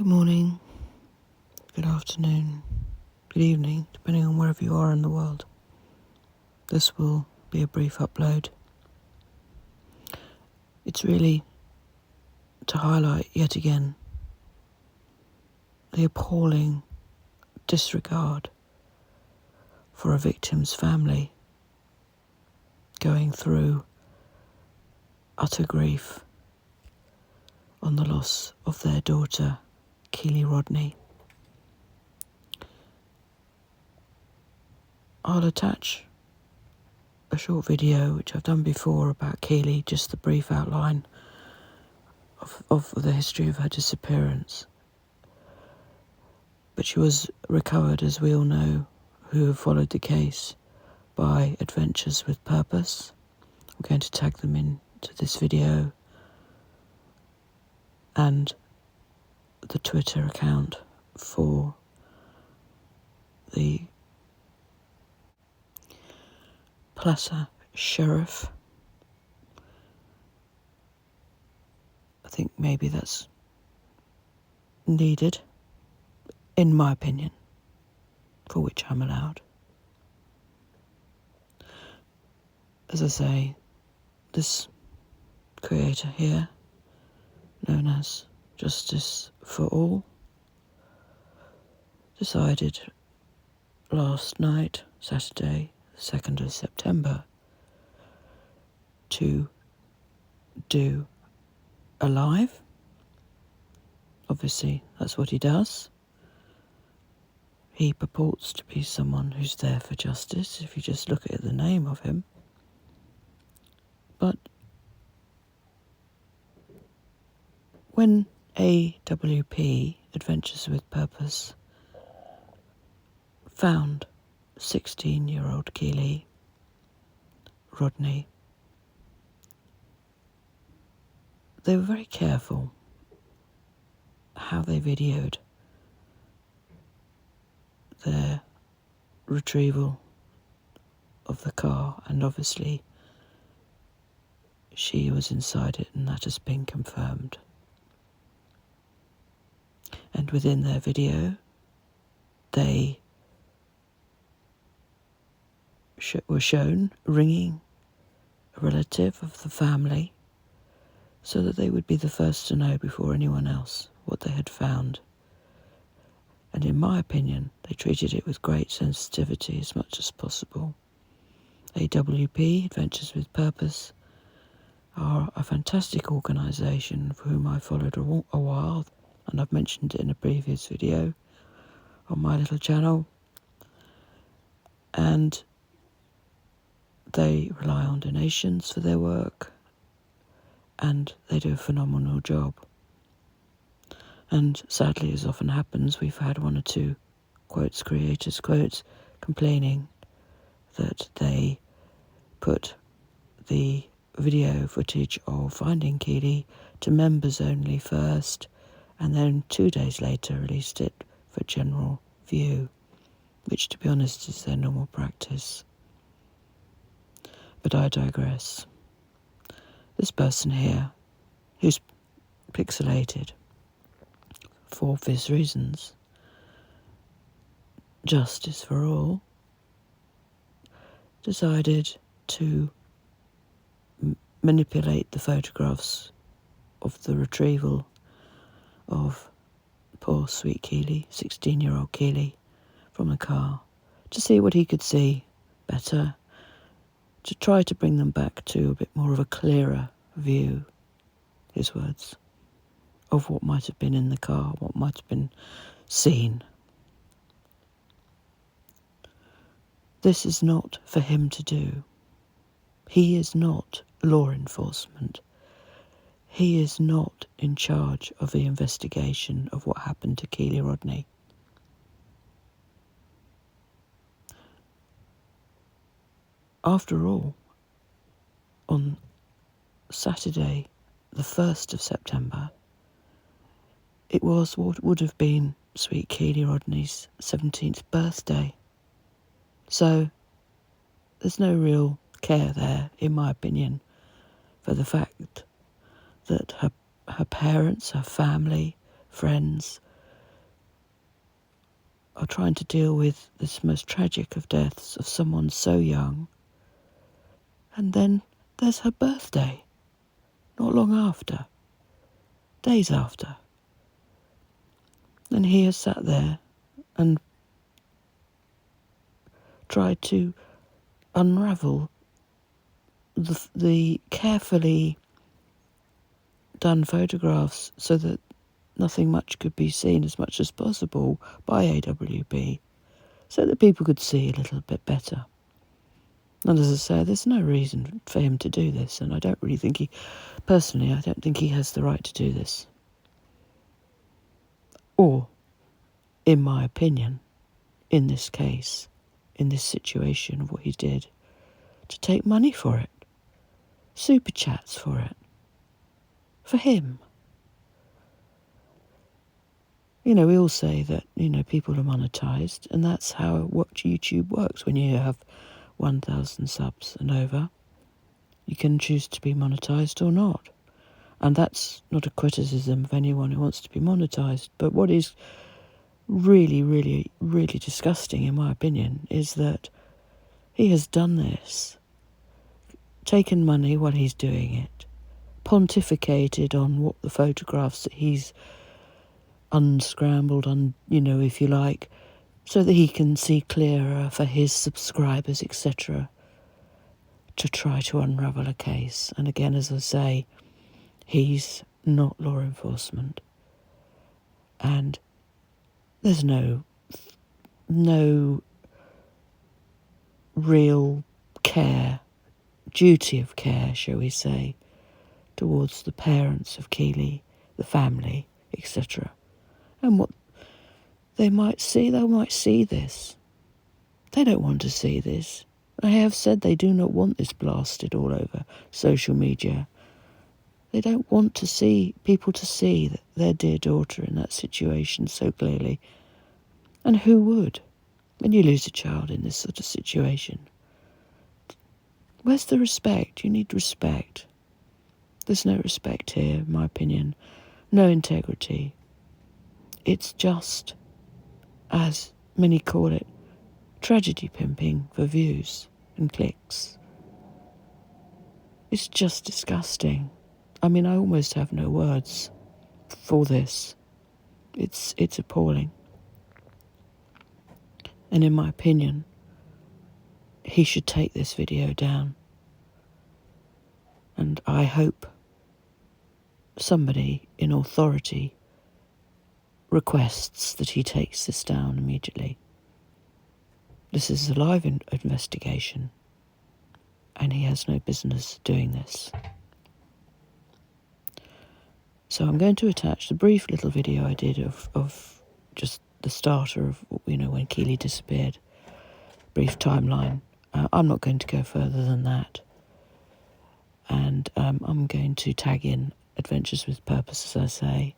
Good morning, good afternoon, good evening, depending on wherever you are in the world. This will be a brief upload. It's really to highlight yet again the appalling disregard for a victim's family going through utter grief on the loss of their daughter, Kielyrodni. I'll attach a short video which I've done before about Kiely, just the brief outline of the history of her disappearance. But she was recovered, as we all know who have followed the case, by Adventures with Purpose. I'm going to tag them into this video, and the Twitter account for the Placer Sheriff. I think maybe that's needed, in my opinion, for which I'm allowed. As I say, this creator here, known as Justice for All, decided last night, Saturday, the 2nd of September, to do a live. Obviously, that's what he does. He purports to be someone who's there for justice, if you just look at the name of him. But when AWP, Adventures with Purpose, found 16-year-old Kielyrodni, they were very careful how they videoed their retrieval of the car, and obviously she was inside it, and that has been confirmed. And within their video, they were shown ringing a relative of the family so that they would be the first to know before anyone else what they had found. And in my opinion, they treated it with great sensitivity as much as possible. AWP, Adventures with Purpose, are a fantastic organisation for whom I followed a while, and I've mentioned it in a previous video on my little channel. And they rely on donations for their work, and they do a phenomenal job. And sadly, as often happens, we've had one or two creators complaining that they put the video footage of finding Kiely to members only first, and then 2 days later released it for general view, which, to be honest, is their normal practice. But I digress. This person here, who's pixelated for obvious reasons, Justice for All, decided to manipulate the photographs of the retrieval of poor sweet Kiely, 16-year-old Kiely, from the car, to see what he could see better, to try to bring them back to a bit more of a clearer view, his words, of what might have been in the car, what might have been seen. This is not for him to do. He is not law enforcement. He is not in charge of the investigation of what happened to Kielyrodni. After all, on Saturday, the 1st of September, it was what would have been sweet Kielyrodni's 17th birthday. So there's no real care there, in my opinion, for the fact that her parents, her family, friends are trying to deal with this most tragic of deaths of someone so young. And then there's her birthday, not long after, days after. And he has sat there and tried to unravel the carefully done photographs so that nothing much could be seen as much as possible by AWP, so that people could see a little bit better. And as I say, there's no reason for him to do this, and I don't think he has the right to do this. Or, in my opinion, in this case, in this situation of what he did, to take money for it, super chats for it, for him. We all say that, people are monetized, and that's how what YouTube works. When you have 1,000 subs and over, you can choose to be monetized or not. And that's not a criticism of anyone who wants to be monetized. But what is really, really, really disgusting, in my opinion, is that he has done this, taken money while he's doing it, pontificated on what the photographs that he's unscrambled, if you like, so that he can see clearer for his subscribers, etc., to try to unravel a case. And again, as I say, he's not law enforcement. And there's no real care, duty of care, shall we say, towards the parents of Kiely, the family, etc. And what they might see this. They don't want to see this. I have said they do not want this blasted all over social media. They don't want to see people to see that their dear daughter in that situation so clearly. And who would? When you lose a child in this sort of situation, where's the respect? You need respect. There's no respect here, in my opinion. No integrity. It's just, as many call it, tragedy pimping for views and clicks. It's just disgusting. I almost have no words for this. It's appalling. And in my opinion, he should take this video down. And I hope somebody in authority requests that he takes this down immediately. This is a live investigation, and he has no business doing this. So I'm going to attach the brief little video I did of just the starter of, when Kiely disappeared. Brief timeline. I'm not going to go further than that. And I'm going to tag in Adventures with Purpose, as I say,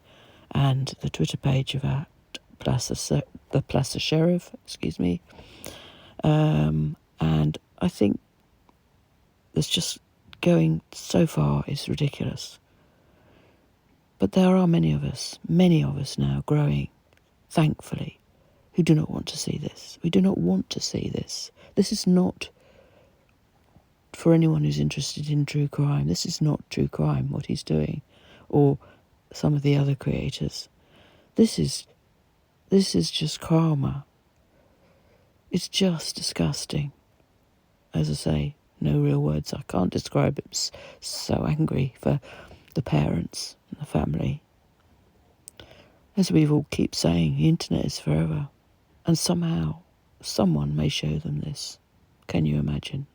and the Twitter page of the Placer Sheriff, and I think this just going so far is ridiculous. But there are many of us now growing, thankfully, who do not want to see this. We do not want to see this. This is not, for anyone who's interested in true crime, this is not true crime, what he's doing, or some of the other creators. This is just karma. It's just disgusting. As I say, no real words. I can't describe it. I'm so angry for the parents and the family. As we all keep saying, the internet is forever. And somehow, someone may show them this. Can you imagine?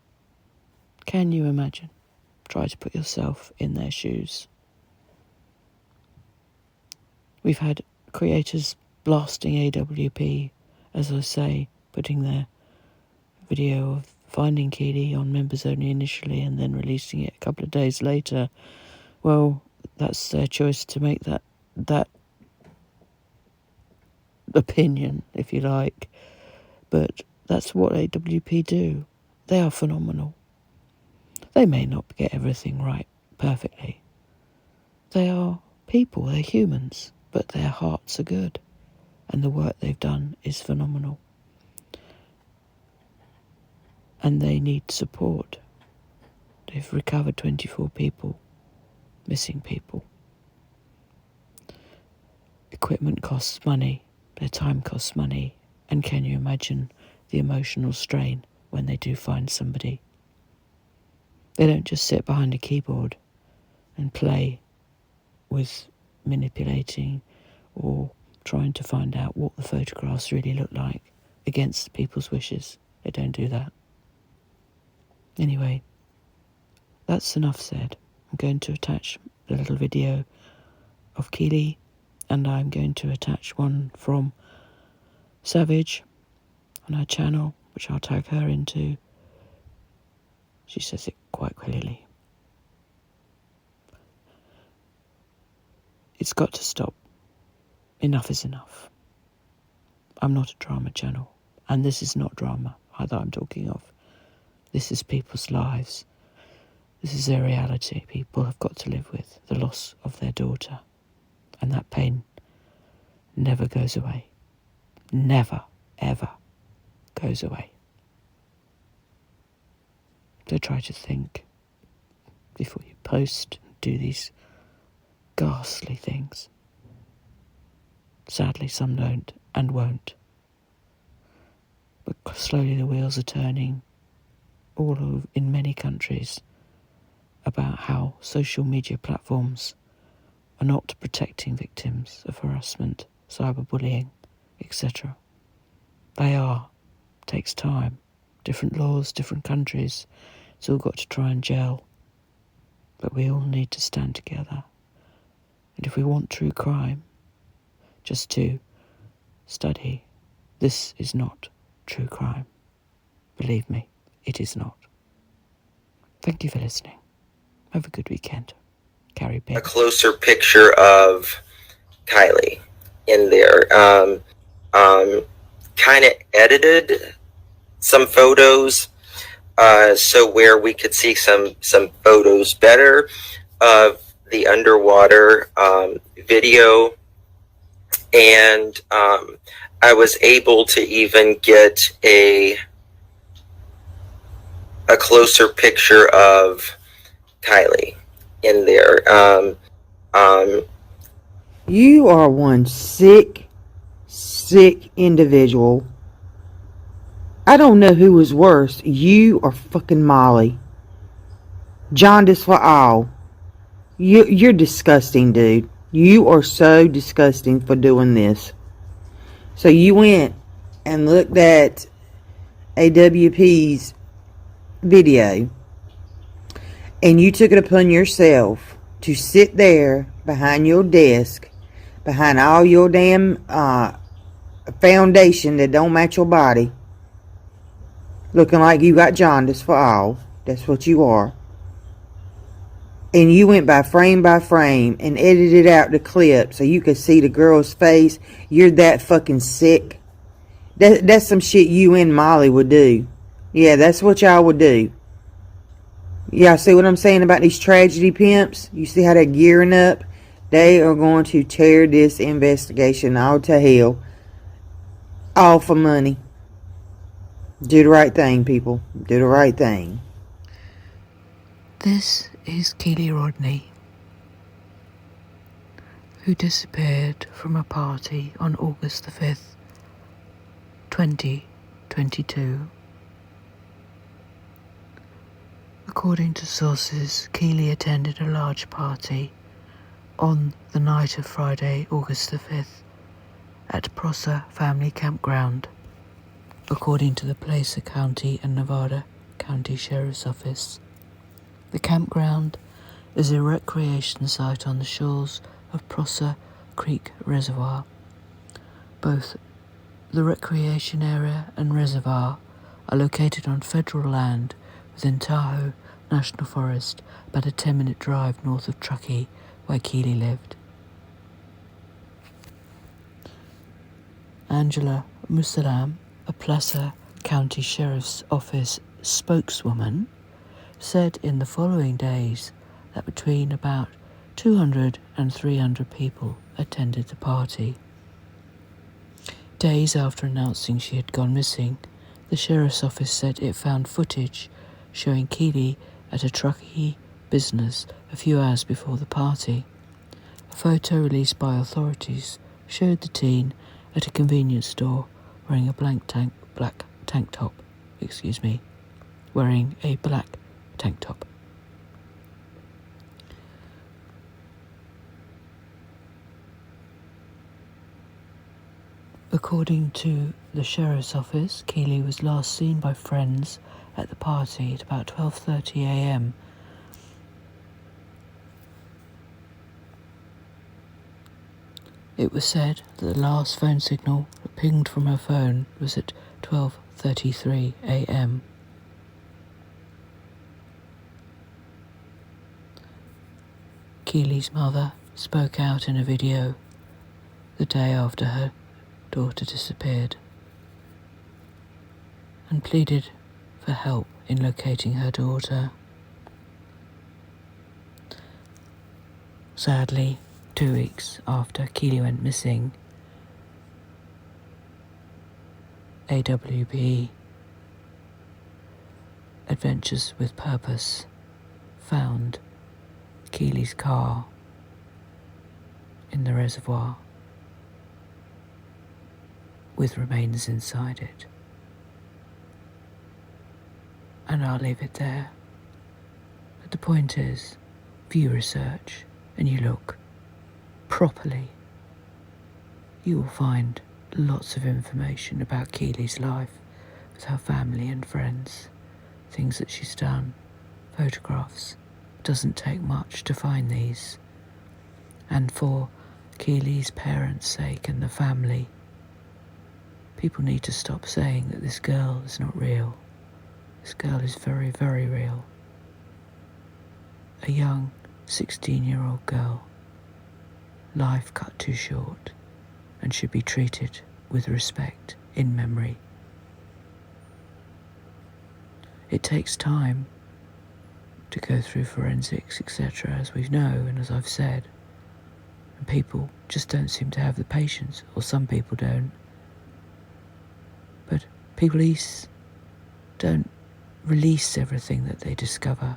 Can you imagine? Try to put yourself in their shoes. We've had creators blasting AWP, as I say, putting their video of finding Kiely on members only initially and then releasing it a couple of days later. Well, that's their choice to make that opinion, if you like. But that's what AWP do. They are phenomenal. They may not get everything right perfectly. They are people, they're humans, but their hearts are good. and the work they've done is phenomenal. And they need support. They've recovered 24 people, missing people. Equipment costs money, their time costs money, and can you imagine the emotional strain when they do find somebody? They don't just sit behind a keyboard and play with manipulating or trying to find out what the photographs really look like against people's wishes. They don't do that. Anyway, that's enough said. I'm going to attach a little video of Kiely, and I'm going to attach one from Savage on her channel, which I'll tag her into. She says it quite clearly. It's got to stop. Enough is enough. I'm not a drama channel, and this is not drama that I'm talking of. This is people's lives. This is their reality. People have got to live with the loss of their daughter, and that pain never goes away. Never, ever goes away. So try to think before you post and do these ghastly things. Sadly, some don't and won't. But slowly the wheels are turning all over, in many countries, about how social media platforms are not protecting victims of harassment, cyberbullying, etc. They are. Takes time. Different laws, different countries. It's all got to try and gel. But we all need to stand together. And if we want true crime, just to study, this is not true crime. Believe me, it is not. Thank you for listening. Have a good weekend. Carrie Beck. A closer picture of Kylie in there. Kind of edited some photos so where we could see some photos better of the underwater video, and I was able to even get a closer picture of Kylie in there. You are one sick individual. I don't know who was worse, you or fucking Molly. Jaundice for all. You're disgusting, dude. You are so disgusting for doing this. So you went and looked at AWP's video, and you took it upon yourself to sit there behind your desk, behind all your damn foundation that don't match your body, looking like you got jaundice for all. That's what you are. And you went by frame and edited out the clip so you could see the girl's face. You're that fucking sick. That's some shit you and Molly would do. Yeah, that's what y'all would do. Y'all see what I'm saying about these tragedy pimps? You see how they're gearing up? They are going to tear this investigation all to hell. All for money. Do the right thing, people. Do the right thing. This is Kielyrodni, who disappeared from a party on August the 5th, 2022. According to sources, Kiely attended a large party on the night of Friday, August the 5th, at Prosser Family Campground, according to the Placer County and Nevada County Sheriff's Office. The campground is a recreation site on the shores of Prosser Creek Reservoir. Both the recreation area and reservoir are located on federal land within Tahoe National Forest, about a 10-minute drive north of Truckee, where Kiely lived. Angela Musalam, a Placer County Sheriff's Office spokeswoman, said in the following days that between about 200 and 300 people attended the party. Days after announcing she had gone missing, the sheriff's office said it found footage showing Keely at a truckie business a few hours before the party. A photo released by authorities showed the teen at a convenience store wearing a black tank top. Wearing a black tank top. According to the sheriff's office, Keely was last seen by friends at the party at about 12:30 a.m. It was said that the last phone signal that pinged from her phone was at 12:33 a.m. Keely's mother spoke out in a video the day after her daughter disappeared and pleaded for help in locating her daughter. Sadly, 2 weeks after Keely went missing, AWP Adventures with Purpose found Keely's car in the reservoir with remains inside it. And I'll leave it there. But the point is, if you research and you look properly, you will find lots of information about Keely's life with her family and friends, things that she's done, photographs. It doesn't take much to find these. And for Keely's parents' sake and the family, people need to stop saying that this girl is not real. This girl is very, very real. A young 16-year-old girl, life cut too short, and should be treated with respect in memory. It takes time to go through forensics, etc., as we know and as I've said, and people just don't seem to have the patience, or some people don't. But police don't release everything that they discover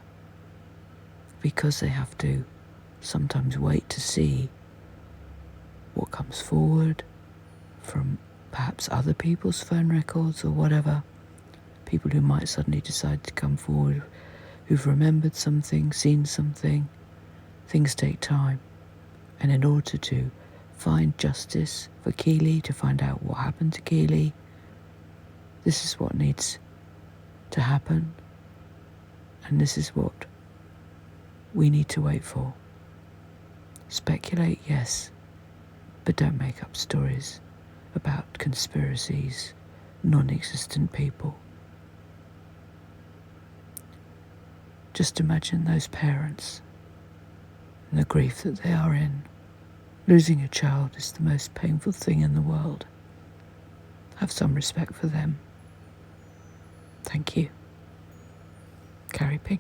because they have to sometimes wait to see what comes forward from perhaps other people's phone records or whatever. People who might suddenly decide to come forward, who've remembered something, seen something. Things take time. And in order to find justice for Keely, to find out what happened to Keely, this is what needs to happen, and this is what we need to wait for. Speculate, yes, but don't make up stories about conspiracies, non-existent people. Just imagine those parents and the grief that they are in. Losing a child is the most painful thing in the world. Have some respect for them. Thank you. Carrie Pink.